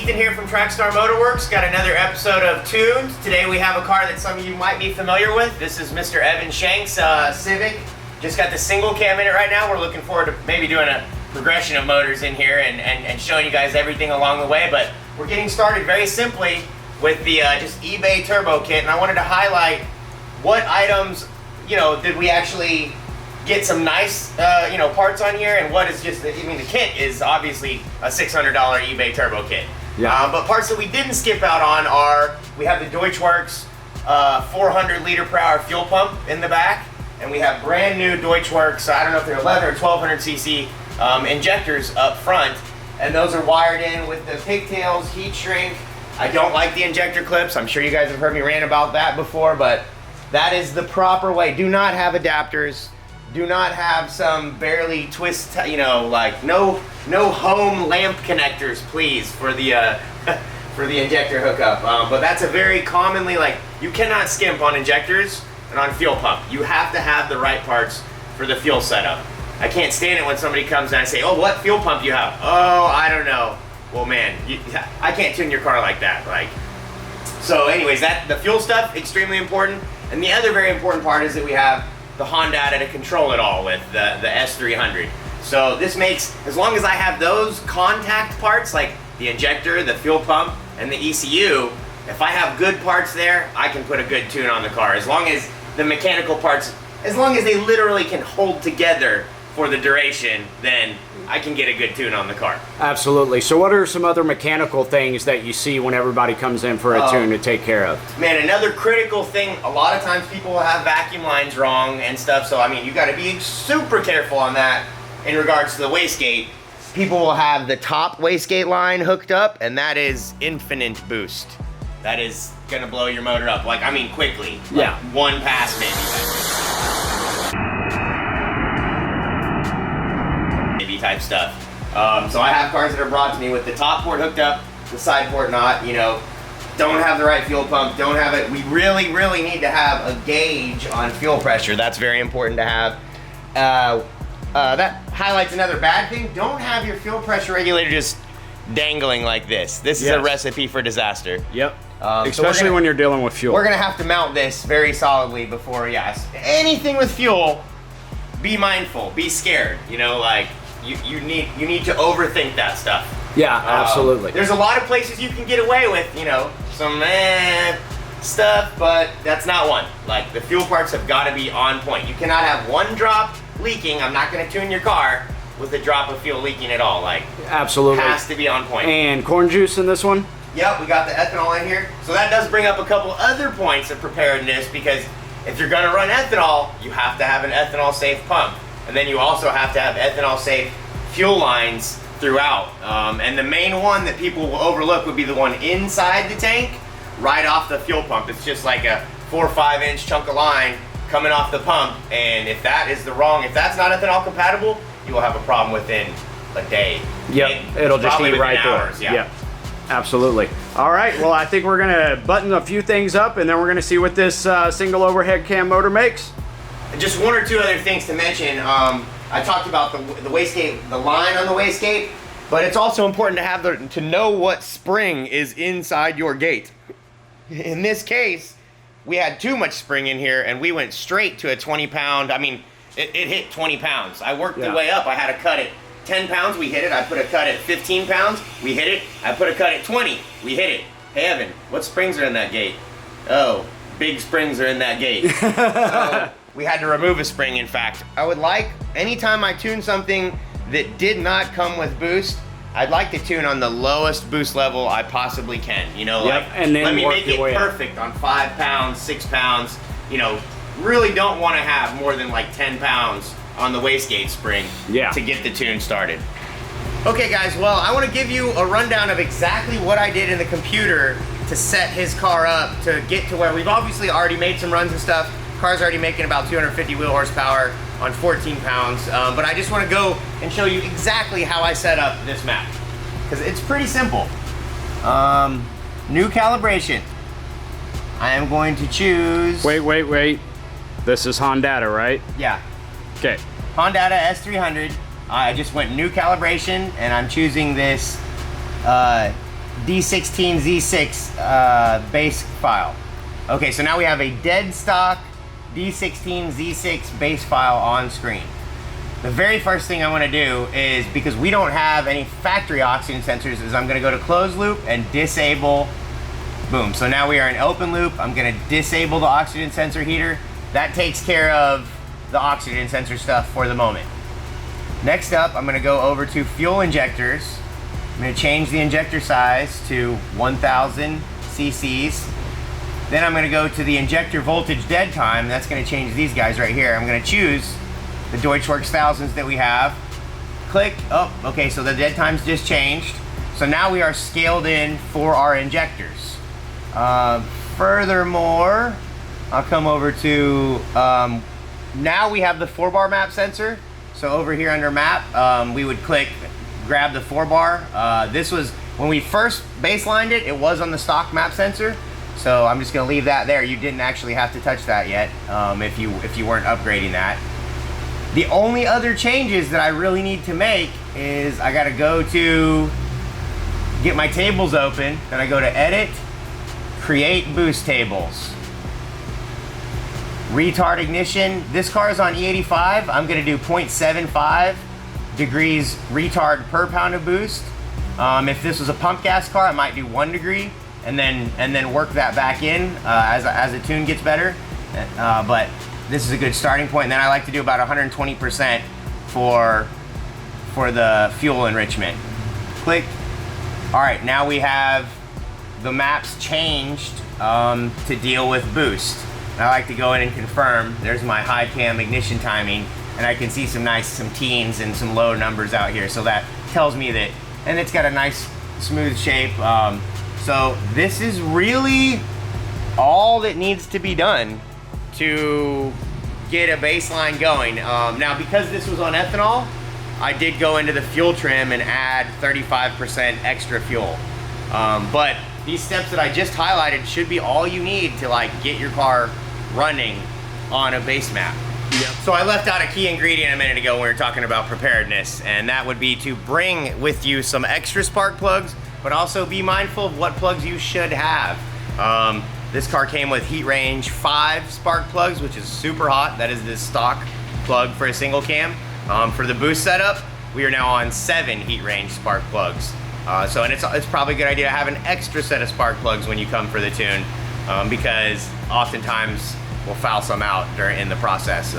Ethan here from Trackstar Motorworks. Got another episode of Tuned. Today we have a car that some of you might be familiar with. This is Mr. Evan Shanks Civic. Just got the single cam in it right now. We're looking forward to maybe doing a progression of motors in here and showing you guys everything along the way. But we're getting started very simply with the just eBay turbo kit, and I wanted to highlight what items, did we actually get some nice, parts on here, and what is just, the kit is obviously a $600 eBay turbo kit. Yeah. But parts that we didn't skip out on are, we have the Deutschwerks 400 liter per hour fuel pump in the back, and we have brand new Deutschwerks, I don't know if they're 11 or 1200 cc injectors up front, and those are wired in with the pigtails, heat shrink. I don't like the injector clips. I'm sure you guys have heard me rant about that before, but that is the proper way. Do not have adapters. Do not have some barely twist, like no home lamp connectors, please, for the for the injector hookup. But that's a very commonly, you cannot skimp on injectors and on fuel pump. You have to have the right parts for the fuel setup. I can't stand it when somebody comes and I say, oh, what fuel pump you have? Oh, I don't know. Well, man, I can't tune your car like that. So anyways, the fuel stuff, extremely important. And the other very important part is that we have the Honda to control it all with the S300. So this makes, as long as I have those contact parts, like the injector, the fuel pump, and the ECU, if I have good parts there, I can put a good tune on the car. As long as the mechanical parts, as long as they literally can hold together for the duration, then I can get a good tune on the car. Absolutely. So what are some other mechanical things that you see when everybody comes in for a tune to take care of? Man, another critical thing, a lot of times people will have vacuum lines wrong and stuff, so you got to be super careful on that in regards to the wastegate. People will have the top wastegate line hooked up, and that is infinite boost. That is gonna blow your motor up, quickly. Yeah. One pass maybe type stuff. So I have cars that are brought to me with the top port hooked up, the side port not, don't have the right fuel pump, don't have it. We really need to have a gauge on fuel pressure. That's very important to have. That highlights another bad thing. Don't have your fuel pressure regulator just dangling like this. This is a recipe for disaster. Yep. Especially when you're dealing with fuel. We're gonna have to mount this very solidly before, anything with fuel, be mindful, be scared. You need to overthink that stuff. Yeah, absolutely. There's a lot of places you can get away with, some stuff, but that's not one. The fuel parts have got to be on point. You cannot have one drop leaking. I'm not going to tune your car with a drop of fuel leaking at all. Absolutely. It has to be on point. And corn juice in this one? Yep, we got the ethanol in here. So that does bring up a couple other points of preparedness, because if you're going to run ethanol, you have to have an ethanol safe pump. And then you also have to have ethanol safe fuel lines throughout. And the main one that people will overlook would be the one inside the tank, right off the fuel pump. It's just like a 4 or 5 inch chunk of line coming off the pump. And if that is if that's not ethanol compatible, you will have a problem within a day. Yep, it'll just be right there. Yeah. Absolutely. All right, well, I think we're gonna button a few things up, and then we're gonna see what this single overhead cam motor makes. Just one or two other things to mention. I talked about the wastegate, the line on the wastegate, but it's also important to have to know what spring is inside your gate. In this case, we had too much spring in here, and we went straight to a 20 pound. It hit 20 pounds. I worked the way up. I had a cut at 10 pounds, we hit it. I put a cut at 15 pounds, we hit it. I put a cut at 20, we hit it. Hey Evan, what springs are in that gate? Oh, big springs are in that gate. So we had to remove a spring, in fact. I would anytime I tune something that did not come with boost, I'd like to tune on the lowest boost level I possibly can. And then let me make it perfect on 5 pounds, 6 pounds. Really don't want to have more than 10 pounds on the wastegate spring to get the tune started. Okay guys, well, I want to give you a rundown of exactly what I did in the computer to set his car up to get to where we've obviously already made some runs and stuff. Car's already making about 250 wheel horsepower on 14 pounds, but I just want to go and show you exactly how I set up this map, because it's pretty simple. New calibration. I am going to choose... Wait. This is Honda, right? Yeah. Okay. Honda S300. I just went new calibration, and I'm choosing this D16 Z6 base file. Okay, so now we have a dead stock D16 Z6 base file on screen. The very first thing I want to do is, because we don't have any factory oxygen sensors, is I'm going to go to closed loop and disable. Boom. So now we are in open loop. I'm going to disable the oxygen sensor heater. That takes care of the oxygen sensor stuff for the moment. Next up, I'm going to go over to fuel injectors. I'm going to change the injector size to 1000 cc's. Then I'm going to go to the injector voltage dead time. That's going to change these guys right here. I'm going to choose the Deutschwerks thousands that we have. Click. Oh, okay, so the dead time's just changed. So now we are scaled in for our injectors. Furthermore, I'll come over to, now we have the 4-bar map sensor. So over here under map, we would click, grab the 4-bar. This was, when we first baselined it, it was on the stock map sensor. So I'm just gonna leave that there. You didn't actually have to touch that yet if you weren't upgrading that. The only other changes that I really need to make is I gotta go to get my tables open, then I go to edit, create boost tables. Retard ignition, this car is on E85. I'm gonna do 0.75 degrees retard per pound of boost. If this was a pump gas car, I might do 1 degree and then work that back in as the tune gets better. But this is a good starting point. And then I like to do about 120% for the fuel enrichment. Click. All right, now we have the maps changed to deal with boost. And I like to go in and confirm. There's my high cam ignition timing, and I can see some teens and some low numbers out here. So that tells me that, and it's got a nice smooth shape. So this is really all that needs to be done to get a baseline going. Now, because this was on ethanol, I did go into the fuel trim and add 35% extra fuel. But these steps that I just highlighted should be all you need to like get your car running on a base map. Yep. So I left out a key ingredient a minute ago when we were talking about preparedness, and that would be to bring with you some extra spark plugs, but also be mindful of what plugs you should have. This car came with heat range 5 spark plugs, which is super hot. That is the stock plug for a single cam. For the boost setup, we are now on 7 heat range spark plugs. And it's probably a good idea to have an extra set of spark plugs when you come for the tune, because oftentimes we'll foul some out in the process.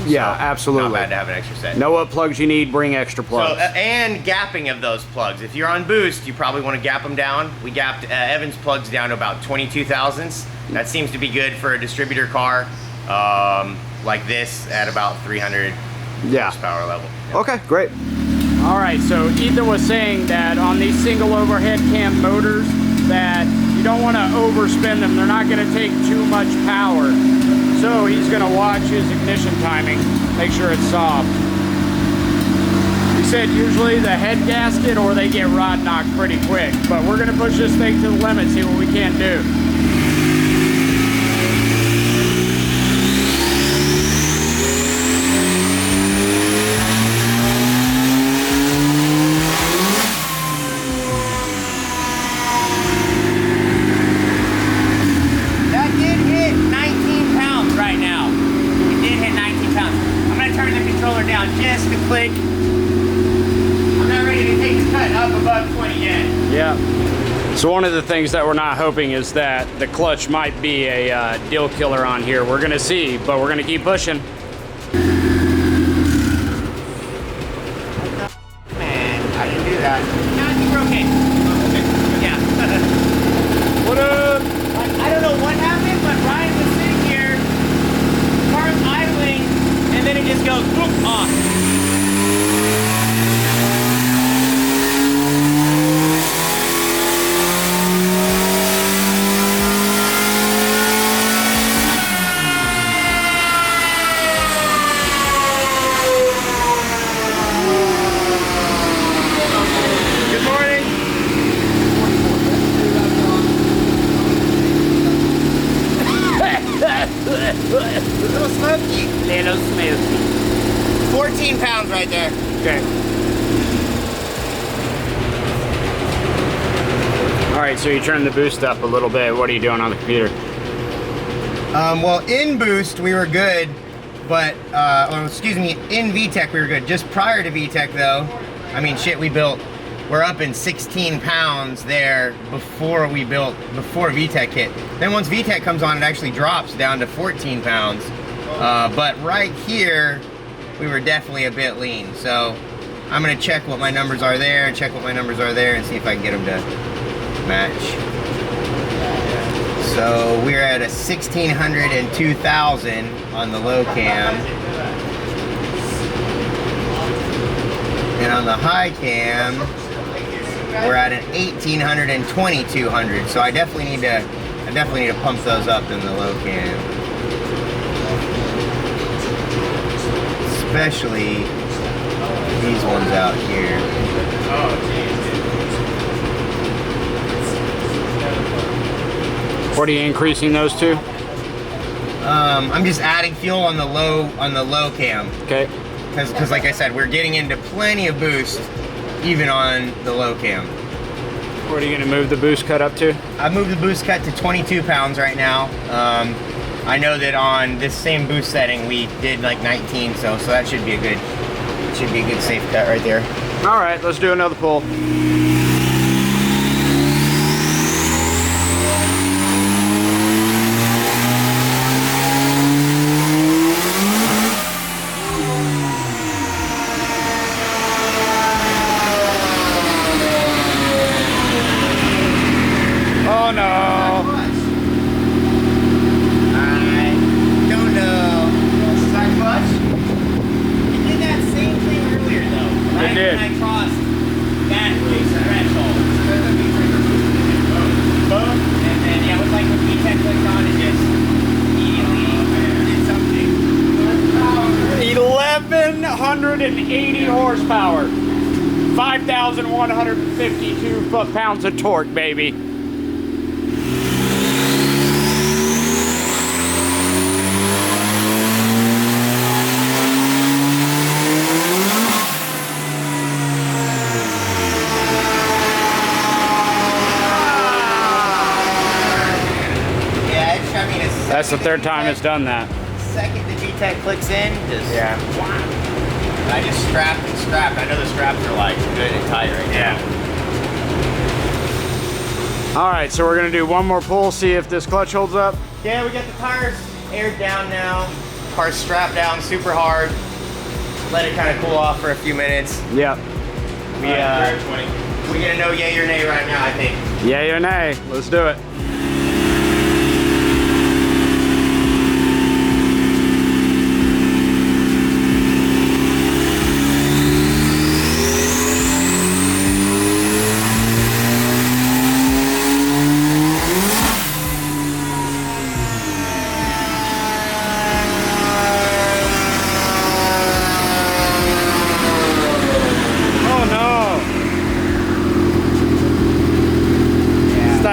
Yeah, absolutely. Not bad to have an extra set. Know what plugs you need, bring extra plugs. So, and gapping of those plugs. If you're on boost, you probably want to gap them down. We gapped Evan's plugs down to about 22 thousandths. That seems to be good for a distributor car like this at about 300 horsepower level. Yep. Okay, great. All right, so Ethan was saying that on these single overhead cam motors that you don't want to overspin them. They're not going to take too much power. So he's going to watch his ignition timing, make sure it's soft. He said usually the head gasket or they get rod knocked pretty quick, but we're going to push this thing to the limit, see what we can do. Just a click. I'm not ready to take the cut up above 20 yet. Yeah. So one of the things that we're not hoping is that the clutch might be a deal killer on here. We're gonna see, but we're gonna keep pushing. Man, I didn't do that. No, I think we're okay. Okay. Yeah. What up? I don't know what happened, but Ryan was sitting here, car's idling, and then it just goes boom, off. Good morning. Little smoky. Little smoky. 14 pounds right there. Okay. All right, so you turned the boost up a little bit. What are you doing on the computer? Well, in boost we were good, but excuse me, in VTEC we were good. Just prior to VTEC though, I mean shit, we're up in 16 pounds there before VTEC hit. Then once VTEC comes on, it actually drops down to 14 pounds. But right here, we were definitely a bit lean. So I'm gonna check what my numbers are there, check what my numbers are there, and see if I can get them to match. So we're at a 1600 and 2000 on the low cam. And on the high cam, we're at an 1800 and 2200. So I definitely need to pump those up in the low cam. Especially these ones out here. What are you increasing those to? I'm just adding fuel on the low cam. Okay. Because like I said, we're getting into plenty of boost even on the low cam. What are you gonna move the boost cut up to? I moved the boost cut to 22 pounds right now. I know that on this same boost setting we did like 19, so that should be a good safe cut right there. All right, let's do another pull. Oh no. I don't know. Side clutch? It did that same thing earlier though. It did. When I crossed that threshold. Boom. And then yeah, it was like when VTEC clicked on, it just immediately did something. 1180 horsepower. 5,152 foot-pounds of torque, baby. That's the third time it's done that. Second the VTEC clicks in, just Yeah. I just strapped and strapped. I know the straps are like good and tight right now. All right, so we're gonna do one more pull, see if this clutch holds up. Yeah, we got the tires aired down now. Car's strapped down super hard. Let it kind of cool off for a few minutes. Yep. We gonna know yay or nay right now, I think. Yay or nay? Let's do it.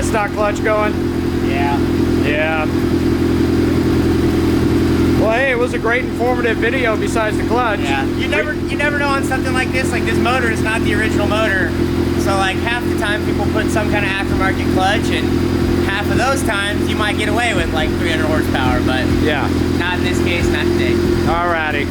Stock clutch going? Yeah. Yeah. Well, hey, it was a great informative video besides the clutch. Yeah. You never know on something like this motor is not the original motor. So like half the time people put some kind of aftermarket clutch, and half of those times you might get away with like 300 horsepower, but yeah. Not in this case, not today. Alrighty.